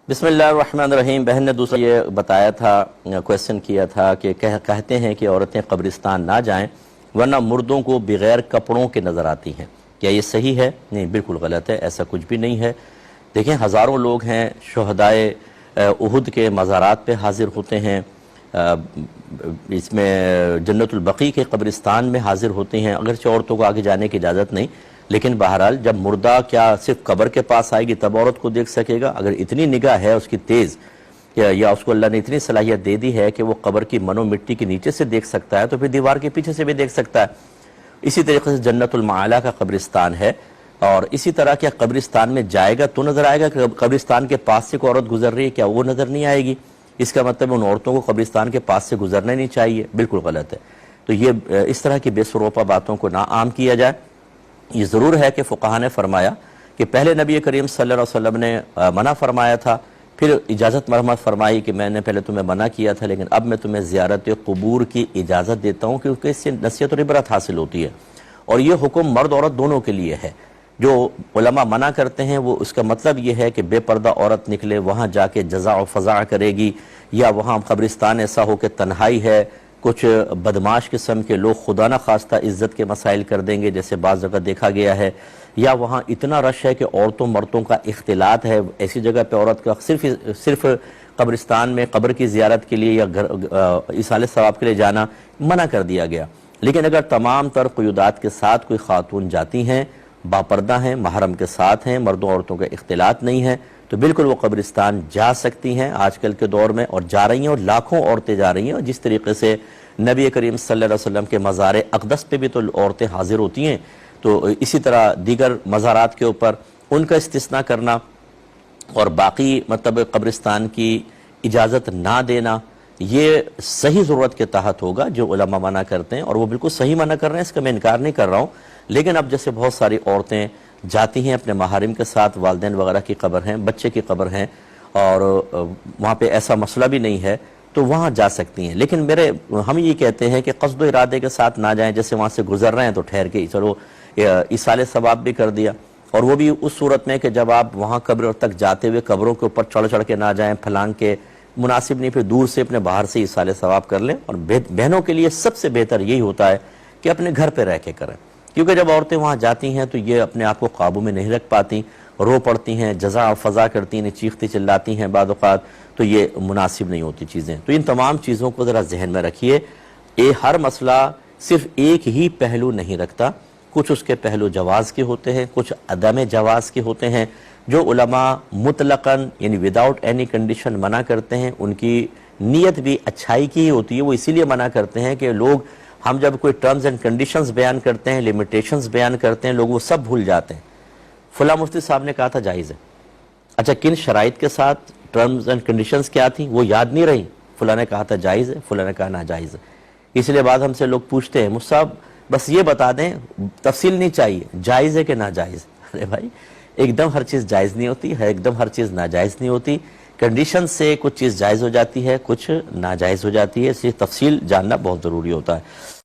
بسم اللہ الرحمن الرحیم۔ بہن نے دوسرا یہ بتایا تھا، کویسچن کیا تھا کہ کہتے ہیں کہ عورتیں قبرستان نہ جائیں ورنہ مردوں کو بغیر کپڑوں کے نظر آتی ہیں، کیا یہ صحیح ہے؟ نہیں، بالکل غلط ہے، ایسا کچھ بھی نہیں ہے۔ دیکھیں، ہزاروں لوگ ہیں شہدائے احد کے مزارات پہ حاضر ہوتے ہیں، اس میں جنت البقیع کے قبرستان میں حاضر ہوتے ہیں، اگرچہ عورتوں کو آگے جانے کی اجازت نہیں، لیکن بہرحال جب مردہ کیا صرف قبر کے پاس آئے گی تب عورت کو دیکھ سکے گا؟ اگر اتنی نگاہ ہے اس کی تیز، یا اس کو اللہ نے اتنی صلاحیت دے دی ہے کہ وہ قبر کی منو مٹی کے نیچے سے دیکھ سکتا ہے، تو پھر دیوار کے پیچھے سے بھی دیکھ سکتا ہے۔ اسی طریقے سے جنت المعالی کا قبرستان ہے، اور اسی طرح کیا قبرستان میں جائے گا تو نظر آئے گا کہ قبرستان کے پاس سے کوئی عورت گزر رہی ہے، کیا وہ نظر نہیں آئے گی؟ اس کا مطلب ان عورتوں کو قبرستان کے پاس سے گزرنا نہیں چاہیے، بالکل غلط ہے۔ تو یہ اس طرح کی بے سروپا باتوں کو نہ عام کیا جائے۔ یہ ضرور ہے کہ فقہاء نے فرمایا کہ پہلے نبی کریم صلی اللہ علیہ وسلم نے منع فرمایا تھا، پھر اجازت مرحمت فرمائی کہ میں نے پہلے تمہیں منع کیا تھا لیکن اب میں تمہیں زیارت قبور کی اجازت دیتا ہوں، کیونکہ اس سے نصیحت اور عبرت حاصل ہوتی ہے، اور یہ حکم مرد عورت دونوں کے لیے ہے۔ جو علماء منع کرتے ہیں وہ اس کا مطلب یہ ہے کہ بے پردہ عورت نکلے، وہاں جا کے جزا و فضا کرے گی، یا وہاں قبرستان ایسا ہو کہ تنہائی ہے، کچھ بدماش قسم کے لوگ خدا نہ خواستہ عزت کے مسائل کر دیں گے جیسے بعض جگہ دیکھا گیا ہے، یا وہاں اتنا رش ہے کہ عورتوں مردوں کا اختلاط ہے، ایسی جگہ پہ عورت کا صرف قبرستان میں قبر کی زیارت کے لیے یا ایصال ثواب کے لیے جانا منع کر دیا گیا۔ لیکن اگر تمام تر قیودات کے ساتھ کوئی خاتون جاتی ہیں، باپردہ ہیں، محرم کے ساتھ ہیں، مردوں عورتوں کا اختلاط نہیں ہے، تو بالکل وہ قبرستان جا سکتی ہیں آج کل کے دور میں، اور جا رہی ہیں، اور لاکھوں عورتیں جا رہی ہیں، اور جس طریقے سے نبی کریم صلی اللہ علیہ وسلم کے مزار اقدس پہ بھی تو عورتیں حاضر ہوتی ہیں، تو اسی طرح دیگر مزارات کے اوپر ان کا استثناء کرنا اور باقی مطلب قبرستان کی اجازت نہ دینا، یہ صحیح ضرورت کے تحت ہوگا جو علماء منع کرتے ہیں، اور وہ بالکل صحیح منع کر رہے ہیں، اس کا میں انکار نہیں کر رہا ہوں۔ لیکن اب جیسے بہت ساری عورتیں جاتی ہیں اپنے محارم کے ساتھ، والدین وغیرہ کی قبر ہیں، بچے کی قبر ہیں، اور وہاں پہ ایسا مسئلہ بھی نہیں ہے تو وہاں جا سکتی ہیں، لیکن ہم یہ کہتے ہیں کہ قصد و ارادے کے ساتھ نہ جائیں، جیسے وہاں سے گزر رہے ہیں تو ٹھہر کے چلو ایصال ثواب بھی کر دیا، اور وہ بھی اس صورت میں کہ جب آپ وہاں قبر تک جاتے ہوئے قبروں کے اوپر چڑھ چڑھ کے نہ جائیں، پھلانگ کے، مناسب نہیں، پھر دور سے اپنے باہر سے ایصال ثواب کر لیں۔ اور بہنوں کے لیے سب سے بہتر یہی ہوتا ہے کہ اپنے گھر پہ رہ کے کریں، کیونکہ جب عورتیں وہاں جاتی ہیں تو یہ اپنے آپ کو قابو میں نہیں رکھ پاتی، رو پڑتی ہیں، جزا و فضا کرتی ہیں، چیختی چلاتی ہیں بعض اوقات، تو یہ مناسب نہیں ہوتی چیزیں۔ تو ان تمام چیزوں کو ذرا ذہن میں رکھیے، ہر مسئلہ صرف ایک ہی پہلو نہیں رکھتا، کچھ اس کے پہلو جواز کے ہوتے ہیں، کچھ عدم جواز کے ہوتے ہیں۔ جو علماء مطلقاً یعنی وداؤٹ اینی کنڈیشن منع کرتے ہیں، ان کی نیت بھی اچھائی کی ہی ہوتی ہے، وہ اسی لیے منع کرتے ہیں کہ لوگ، ہم جب کوئی ٹرمز اینڈ کنڈیشنز بیان کرتے ہیں، لیمیٹیشنز بیان کرتے ہیں، لوگ وہ سب بھول جاتے ہیں۔ فلاں مفتی صاحب نے کہا تھا جائز ہے، اچھا کن شرائط کے ساتھ ٹرمز اینڈ کنڈیشنز کیا تھیں وہ یاد نہیں رہی، فلاں نے کہا تھا جائز ہے، فلاں نے کہا ناجائز ہے۔ اس لیے بعد ہم سے لوگ پوچھتے ہیں، مفتی صاحب بس یہ بتا دیں، تفصیل نہیں چاہیے، جائز ہے کہ ناجائز؟ ارے بھائی، ایک دم ہر چیز جائز نہیں ہوتی ہے، ایک دم ہر چیز ناجائز نہیں ہوتی، کنڈیشن سے کچھ چیز جائز ہو جاتی ہے، کچھ ناجائز ہو جاتی ہے، اس لیے تفصیل جاننا بہت ضروری ہوتا ہے۔